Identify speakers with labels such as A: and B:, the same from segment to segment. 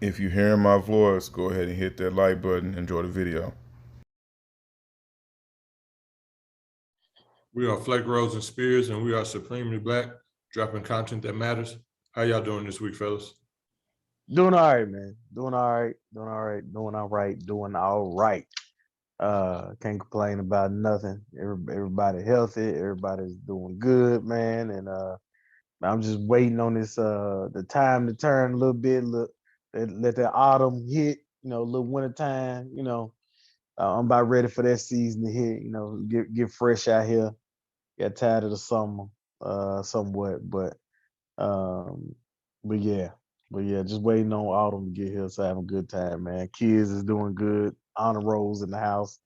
A: If you're hearing my voice, go ahead and hit that like button. Enjoy the video.
B: We are Flake, Rose, and Spears, and we are Supremely Black, dropping content that matters. How y'all doing this week, fellas?
C: Doing all right, man. Doing all right. Doing all right. Doing all right. Doing all right. Can't complain about nothing. Everybody healthy. Everybody's doing good, man. And I'm just waiting on this the time to turn a little bit. Let that autumn hit. A little winter time. I'm about ready for that season to hit. Get fresh out here. Got tired of the summer, somewhat, um, but yeah. But yeah, just waiting on autumn to get here, so having a good time, man. Kids is doing good. Honor rolls in the house.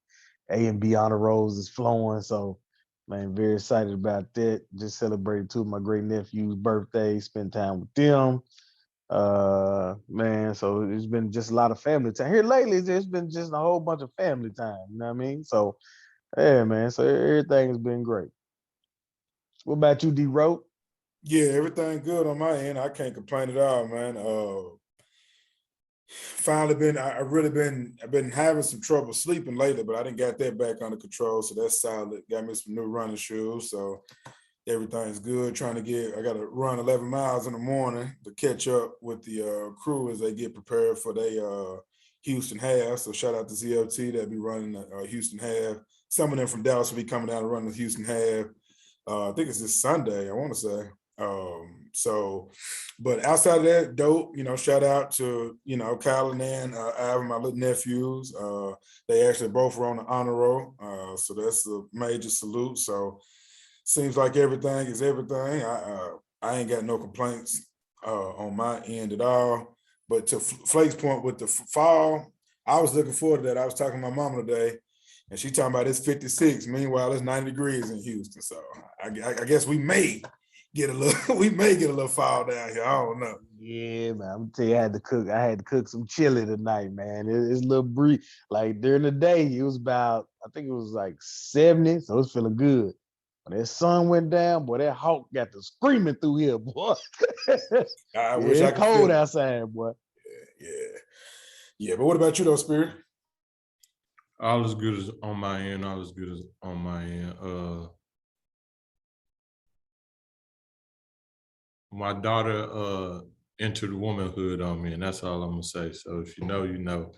C: A and B honor rolls is flowing. So, man, very excited about that. Just celebrated two of my great nephews' birthdays, spent time with them. Man, so it's been just a lot of family time. Here lately, it's been just a whole bunch of family time. You know what I mean? So, yeah, man. So everything has been great. What about you, D-Rope?
D: Yeah, everything good on my end. I can't complain at all, man. Finally I've been having some trouble sleeping lately, but I didn't got that back under control. So that's solid. Got me some new running shoes. So everything's good. I got to run 11 miles in the morning to catch up with the crew as they get prepared for their Houston half. So shout out to ZLT that be running the Houston half. Some of them from Dallas will be coming down to run the Houston half. I think it's this Sunday, I want to say. But outside of that, dope, shout out to, Kyle and Nan, Ivan, my little nephews. They actually both were on the honor roll. So that's a major salute. So seems like everything is everything. I ain't got no complaints on my end at all. But to Flake's point with the fall, I was looking forward to that. I was talking to my mama today, and she talking about it's 56. Meanwhile, it's 90 degrees in Houston. So I guess we may get a little fall down here. I don't know.
C: Yeah, man. I'm gonna tell you, I had to cook some chili tonight, man. It's a little breeze. Like during the day, it was about, I think it was like 70, so it's feeling good. When that sun went down, boy, that hawk got to screaming through here, boy.
D: I wish I could
C: cold
D: feel it.
C: outside, boy.
D: Yeah. But what about you, though, Spirit?
B: All as good as on my end. All as good as on my end. My daughter entered womanhood on me, and that's all I'm gonna say. So if you know, you know.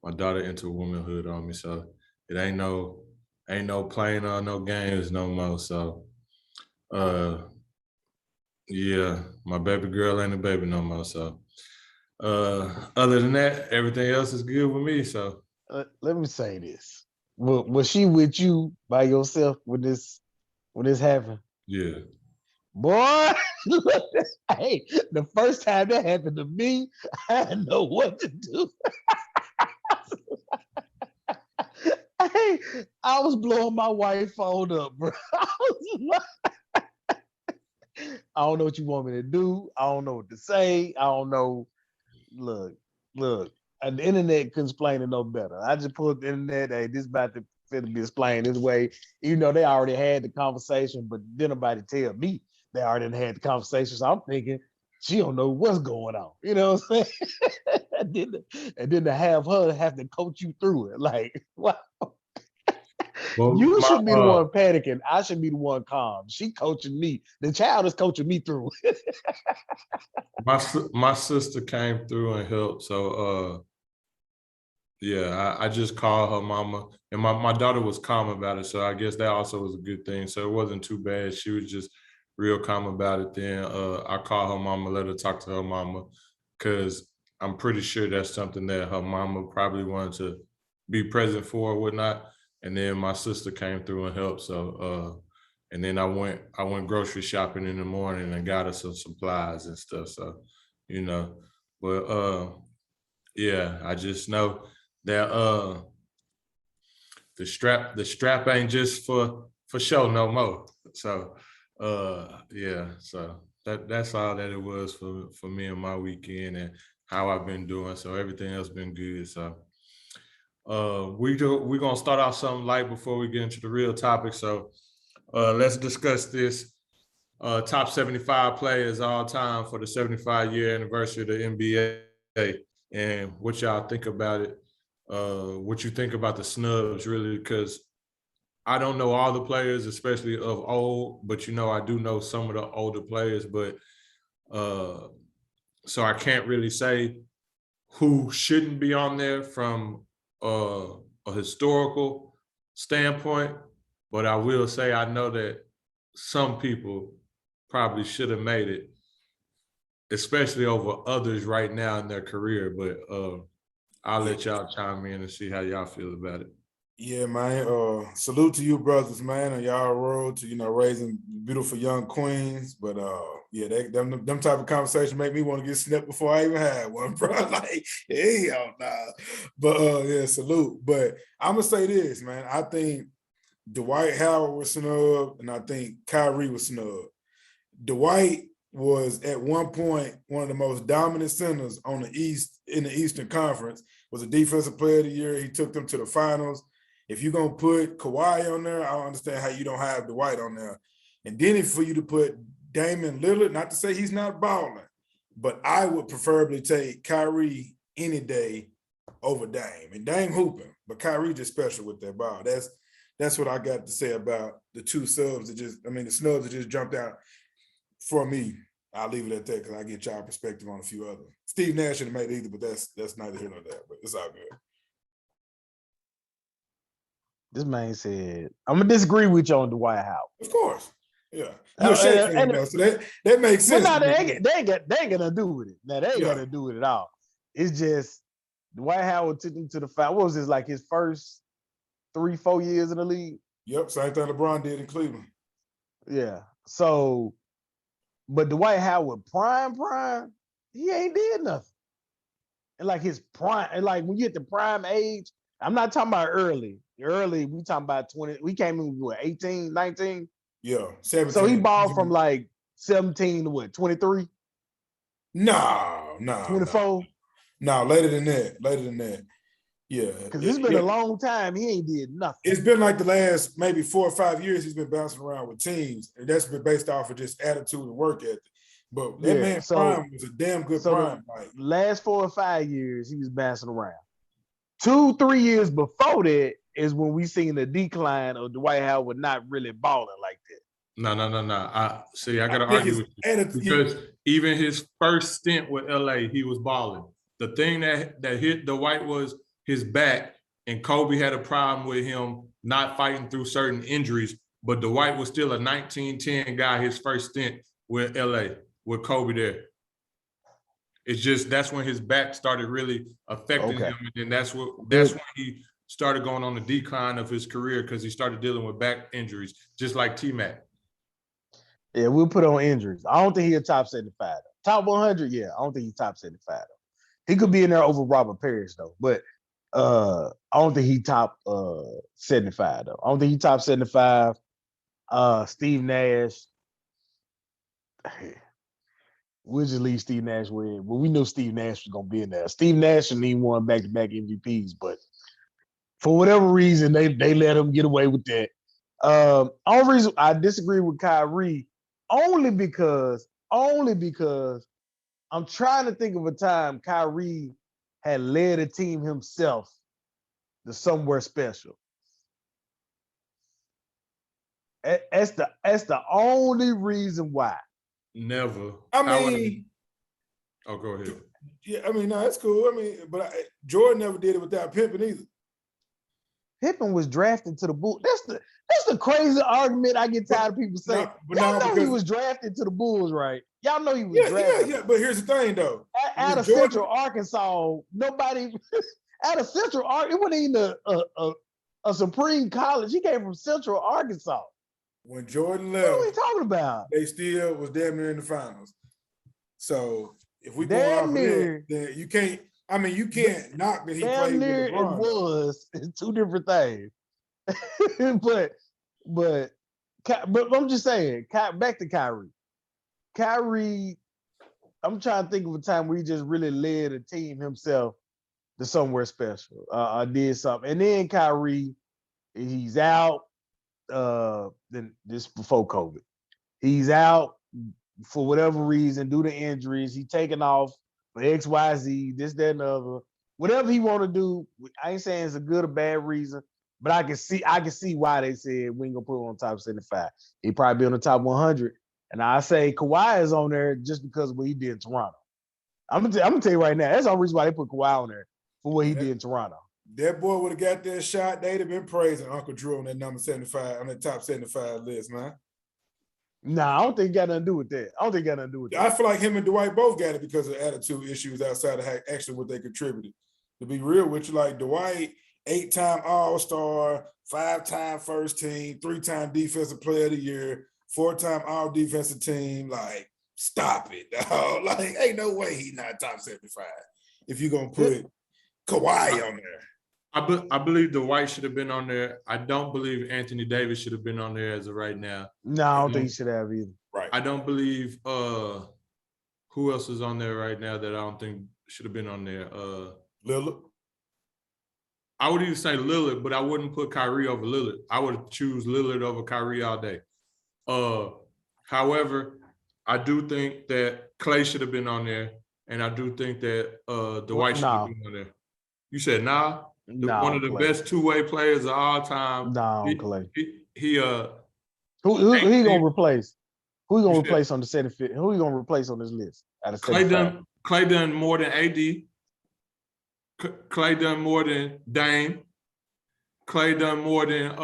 B: My daughter entered womanhood on me, so it ain't no playing on no games no more. So yeah, my baby girl ain't a baby no more. So other than that, everything else is good with me. So
C: Let me say this. Was she with you by yourself when this happened?
B: yeah.
C: Boy, hey, the first time that happened to me, I didn't know what to do. Hey, I was blowing my wife's phone up, bro. I don't know what you want me to do. I don't know what to say. I don't know. Look. And the internet couldn't explain it no better. I just pulled the internet. Hey, this about to be explained this way. Even though they already had the conversation, but didn't nobody tell me they already had the conversation. So I'm thinking she don't know what's going on. You know what I'm saying? and then to have her have to coach you through it. Like, wow.
B: Well,
C: You should be the one panicking. I should be the one calm. She coaching me. The child is coaching me through.
B: my sister came through and helped. So yeah, I just called her mama, and my daughter was calm about it. So I guess that also was a good thing. So it wasn't too bad. She was just real calm about it. Then I called her mama, let her talk to her mama, because I'm pretty sure that's something that her mama probably wanted to be present for or whatnot. And then my sister came through and helped. So and then I went grocery shopping in the morning and got her some supplies and stuff. So, but yeah, I just know that the strap ain't just for show no more. So yeah, so that's all that it was for me and my weekend and how I've been doing. So everything else been good. So we're gonna start off something light before we get into the real topic. So let's discuss this. Top 75 players all time for the 75-year anniversary of the NBA. and what y'all think about it. What you think about the snubs, really, because I don't know all the players, especially of old, but I do know some of the older players, but so I can't really say who shouldn't be on there from a historical standpoint, but I will say I know that some people probably should have made it, especially over others right now in their career. But I'll let y'all chime in and see how y'all feel about it.
D: Yeah, man. Salute to you, brothers, man, on y'all road to raising beautiful young queens. But yeah, them type of conversations make me want to get snipped before I even had one, bro. Like, hell nah. But yeah, salute. But I'm gonna say this, man. I think Dwight Howard was snubbed, and I think Kyrie was snubbed. Dwight was at one point one of the most dominant centers on the East in the Eastern Conference. Was a defensive player of the year. He took them to the finals. If you're gonna put Kawhi on there, I don't understand how you don't have Dwight on there. And then for you to put Damian Lillard, not to say he's not balling, but I would preferably take Kyrie any day over Dame. And Dame hooping, but Kyrie just special with that ball. That's what I got to say about the two subs the snubs that just jumped out for me. I'll leave it at that because I get y'all perspective on a few others. Steve Nash should have made either, but that's neither here nor there. But it's all good.
C: This man said, "I'm gonna disagree with you on Dwight Howard."
D: Of course, yeah. You're a Shaq fan, though, so that makes sense.
C: But no, they ain't gonna do with it. Now they ain't gonna do it at all. It's just Dwight Howard took him to the final. What was this, like his first 3-4 years in the league?
D: Yep, same thing LeBron did in Cleveland.
C: Yeah. So, but Dwight Howard prime, he ain't did nothing. And like his prime, and like when you hit the prime age, I'm not talking about early. Early, we talking about 20. We came in with 18, 19.
D: Yeah, 17.
C: So he balled from like 17 to what, 23?
D: No.
C: 24?
D: No, later than that. Yeah.
C: Because it's been a long time. He ain't did nothing.
D: It's been like the last maybe 4 or 5 years he's been bouncing around with teams. And that's been based off of just attitude and work ethic. But that man prime was a damn good prime.
C: Like last 4 or 5 years, he was bouncing around. 2-3 years before that is when we seen the decline of Dwight Howard not really balling like that.
B: No. I got to argue with you because even his first stint with LA, he was balling. The thing that hit Dwight was his back, and Kobe had a problem with him not fighting through certain injuries. But Dwight was still a 19-10 guy his first stint with LA with Kobe there. It's just that's when his back started really affecting him, and then that's when he started going on the decline of his career because he started dealing with back injuries, just like T-Mac.
C: Yeah, we'll put on injuries. I don't think he's a top 75 though. Top 100, yeah. I don't think he's top 75 though. He could be in there over Robert Parrish though, but I don't think he top 75 though. I don't think he top 75. Steve Nash. We'll just leave Steve Nash with. Well, we knew Steve Nash was gonna be in there. Steve Nash and he won back-to-back MVPs, but for whatever reason, they let him get away with that. Only reason I disagree with Kyrie, only because I'm trying to think of a time Kyrie had led a team himself to somewhere special. That's the only reason why.
B: Never.
D: I mean,
B: go ahead.
D: Yeah, I mean, no, that's cool. I mean, but Jordan never did it without Pippen either.
C: Pippen was drafted to the Bulls. That's the crazy argument I get tired of people saying. Y'all know he was drafted to the Bulls, right? Y'all know he was drafted.
D: Yeah. But here's the thing, though.
C: Out of Central Arkansas, nobody out of Central Arkansas, it wasn't even a Supreme College. He came from Central Arkansas.
D: When Jordan left,
C: what are we talking about?
D: They still was damn near in the finals. So if we go off of that, then you can't. I mean, you can't knock that he played with LeBron.
C: It's two different things. but I'm just saying. Back to Kyrie. Kyrie, I'm trying to think of a time where he just really led a team himself to somewhere special. Did something, and then Kyrie, he's out. Then this before COVID, he's out for whatever reason due to injuries. He's taken off for X, Y, Z, this, that, and the other. Whatever he want to do, I ain't saying it's a good or bad reason, but I can see why they said we ain't gonna put him on top 75. He probably be on the top 100. And I say Kawhi is on there just because of what he did in Toronto. I'm gonna tell you right now, that's the only reason why they put Kawhi on there for what he did in Toronto.
D: That boy would have got that shot. They'd have been praising Uncle Drew on that number 75, on that top 75 list, man.
C: Nah, I don't think it got nothing to do with that.
D: I feel like him and Dwight both got it because of attitude issues outside of actually what they contributed. To be real with you, like Dwight, 8-time All-Star, 5-time first team, 3-time Defensive Player of the Year, 4-time All-Defensive Team. Like, stop it, dog. Like, ain't no way he not top 75 if you're going to put Kawhi on there.
B: I believe Dwight should have been on there. I don't believe Anthony Davis should have been on there as of right now.
C: No, I don't think he should have either.
D: Right.
B: I don't believe who else is on there right now that I don't think should have been on there.
D: Lillard.
B: I would even say Lillard, but I wouldn't put Kyrie over Lillard. I would choose Lillard over Kyrie all day. However, I do think that Clay should have been on there, and I do think that Dwight should have been on there. You said nah? One of the best two-way players of all time.
C: Clay.
B: He
C: Who he gonna replace? Who he gonna replace on the 75? Who he gonna replace on this list? Out of
B: Clay done more than AD. Clay done more than Dame. Clay done more than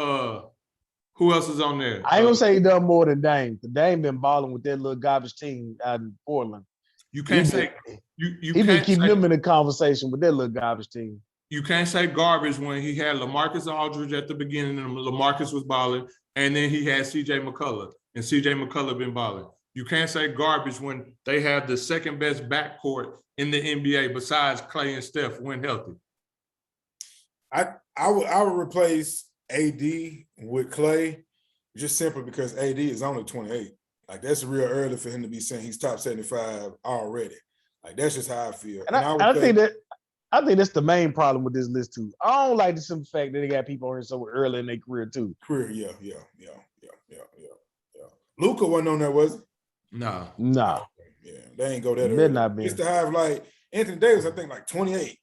B: who else is on there?
C: I ain't gonna say he done more than Dame. The Dame been balling with that little garbage team out in Portland.
B: You can't say you
C: he been keeping them in the conversation with that little garbage team.
B: You can't say garbage when he had LaMarcus Aldridge at the beginning and LaMarcus was balling, and then he had CJ McCullough, and CJ McCullough been balling. You can't say garbage when they have the second best backcourt in the NBA besides Clay and Steph when healthy.
D: I would replace AD with Clay just simply because AD is only 28. Like, that's real early for him to be saying he's top 75 already. Like, that's just how I feel.
C: And I think that's the main problem with this list too. I don't like the simple fact that they got people on here so early in their career too.
D: Yeah. Luka wasn't on there, was he?
B: No.
C: Nah.
D: Yeah, they ain't go that
C: They're
D: early.
C: not being.
D: Just to have like Anthony Davis, I think like 28.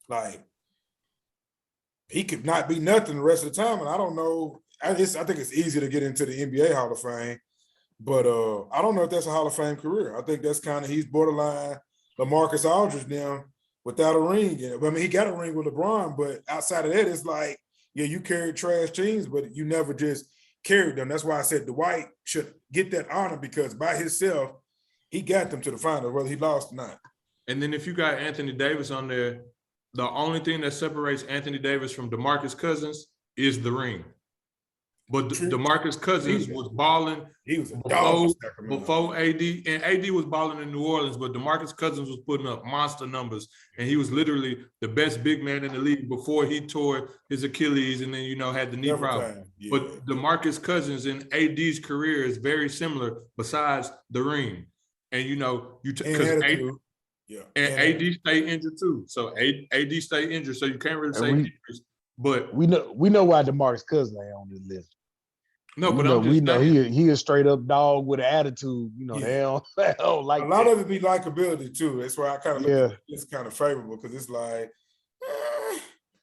D: Like, he could not be nothing the rest of the time, and I don't know. I think it's easy to get into the NBA Hall of Fame, but I don't know if that's a Hall of Fame career. I think that's kind of, he's borderline LaMarcus Aldridge now without a ring. I mean, he got a ring with LeBron, but outside of that, it's like, yeah, you carried trash teams, but you never just carried them. That's why I said Dwight should get that honor, because by himself, he got them to the finals, whether he lost or not.
B: And then if you got Anthony Davis on there, the only thing that separates Anthony Davis from DeMarcus Cousins is the ring. But DeMarcus Cousins was balling.
D: He was a dog
B: before AD, and AD was balling in New Orleans, but DeMarcus Cousins was putting up monster numbers, and he was literally the best big man in the league before he tore his Achilles and then, had the knee problem. Yeah. But DeMarcus Cousins in AD's career is very similar besides the ring. And, and AD stayed injured too. So AD stayed injured, so you can't really say injuries. But
C: we know why DeMarcus Cousins ain't on this list.
B: No, but
C: we know he a straight up dog with an attitude. They don't like
D: a lot of it be likability too. That's why I kind of look at it's kind of favorable, because it's like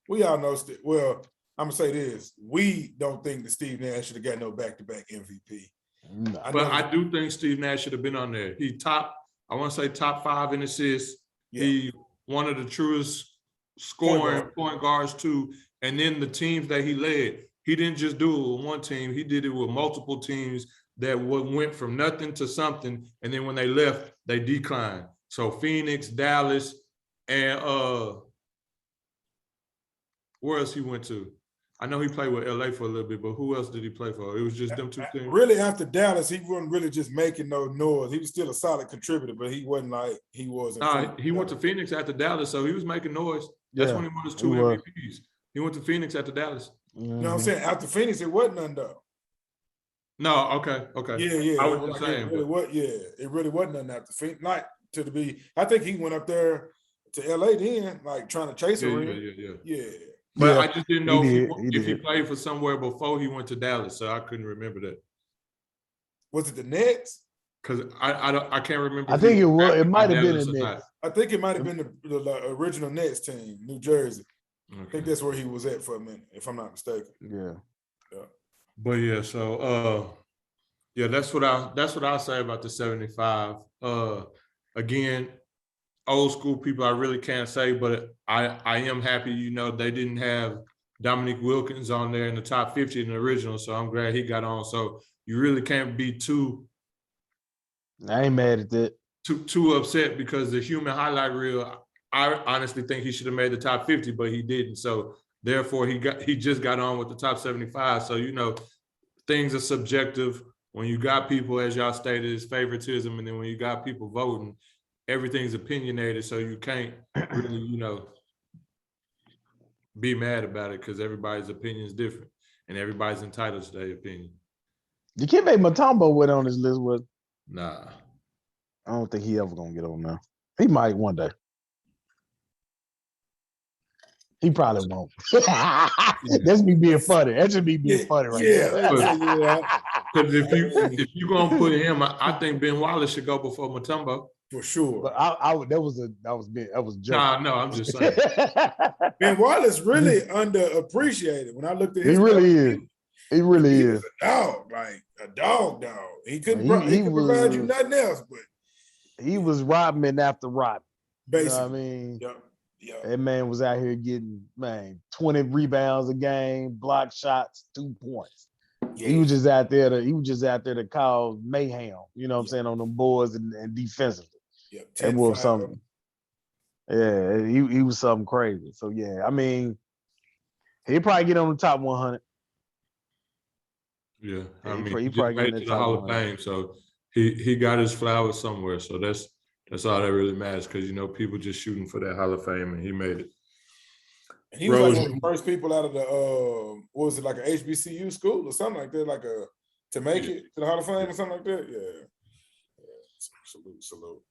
D: we all know. Well, I'm gonna say this: we don't think that Steve Nash should have got no back-to-back MVP.
C: No.
B: But I do think Steve Nash should have been on there. He top 5 in assists. Yeah. He one of the truest scoring point guards too. And then the teams that he led, he didn't just do it with one team. He did it with multiple teams that went from nothing to something. And then when they left, they declined. So Phoenix, Dallas, and where else he went to? I know he played with LA for a little bit, but who else did he play for? It was just them two teams.
D: Really, after Dallas, he wasn't really just making no noise. He was still a solid contributor, but he wasn't like he was.
B: He went to Phoenix after Dallas, so he was making noise. That's when he won his 2 MVPs. He went to Phoenix after Dallas.
D: You know what I'm saying? After Phoenix, it wasn't none though.
B: No, okay.
D: Yeah.
B: I was just saying.
D: It really wasn't none after Phoenix. Not to be. I think he went up there to LA then, like trying to chase a ring. Yeah.
B: But I just didn't know if he played for somewhere before he went to Dallas, so I couldn't remember that.
D: Was it the Nets?
B: Because I can't remember.
C: I
B: if he
C: think it was.
B: drafted
C: It
B: by
C: might have been
B: Dallas
C: the
B: or
C: Knicks.
B: not.
D: I think it might have been the original Nets team, New Jersey. I
B: Okay.
D: think that's where he was at for a minute, if I'm not mistaken.
C: Yeah.
B: But yeah, so yeah, that's what I'll say about the 75. Again, old school people, I really can't say, but I am happy, you know, they didn't have Dominique Wilkins on there in the top 50 in the original, so I'm glad he got on. So you really can't be too
C: I ain't mad at that.
B: too upset because the human highlight reel, I honestly think he should have made the top 50, but he didn't. So therefore he just got on with the top 75. So, you know, things are subjective. When you got people, as y'all stated, it's favoritism, and then when you got people voting, everything's opinionated. So you can't really, you know, be mad about it because everybody's opinion is different, and everybody's entitled to their opinion.
C: Dikembe Mutombo went on this list with.
B: Nah.
C: I don't think he ever gonna get on now. He might one day. He probably won't. That's me being funny. That's just me being funny right
D: Yeah.
B: Because if you gonna put him, I think Ben Wallace should go before Mutombo.
D: For sure.
C: But I that was joking.
B: Nah, no, I'm just saying.
D: Ben Wallace really underappreciated. When I looked at
C: He
D: his
C: really
D: numbers,
C: is. He really
D: he
C: is.
D: was a dog, like a dog. He couldn't
C: He
D: could provide you
C: was-
D: nothing else, but
C: He was Rodman after Rodman. You know
D: basically.
C: what I mean?
D: Yeah.
C: That man was out here getting 20 rebounds a game, block shots, 2 points.
D: Yeah.
C: He was just out there to cause mayhem, you know what I'm saying, on them boards and defensively.
D: Yeah.
C: That was something. Yeah, he was something crazy. So yeah, I mean, he'll probably get on the top 100.
B: Yeah, I
C: He
B: mean,
C: probably
B: he just
C: get
B: made
C: in
B: it
C: the
B: to the
C: top
B: Hall of
C: 100.
B: Fame, so he got his flowers somewhere. So that's all that really matters, because you know people just shooting for that Hall of Fame, and he made it.
D: And he was like
B: Rose-
D: one of the first people out of the what was it, like an HBCU school or something like that, to make it to the Hall of Fame or something like that. Yeah. Salute.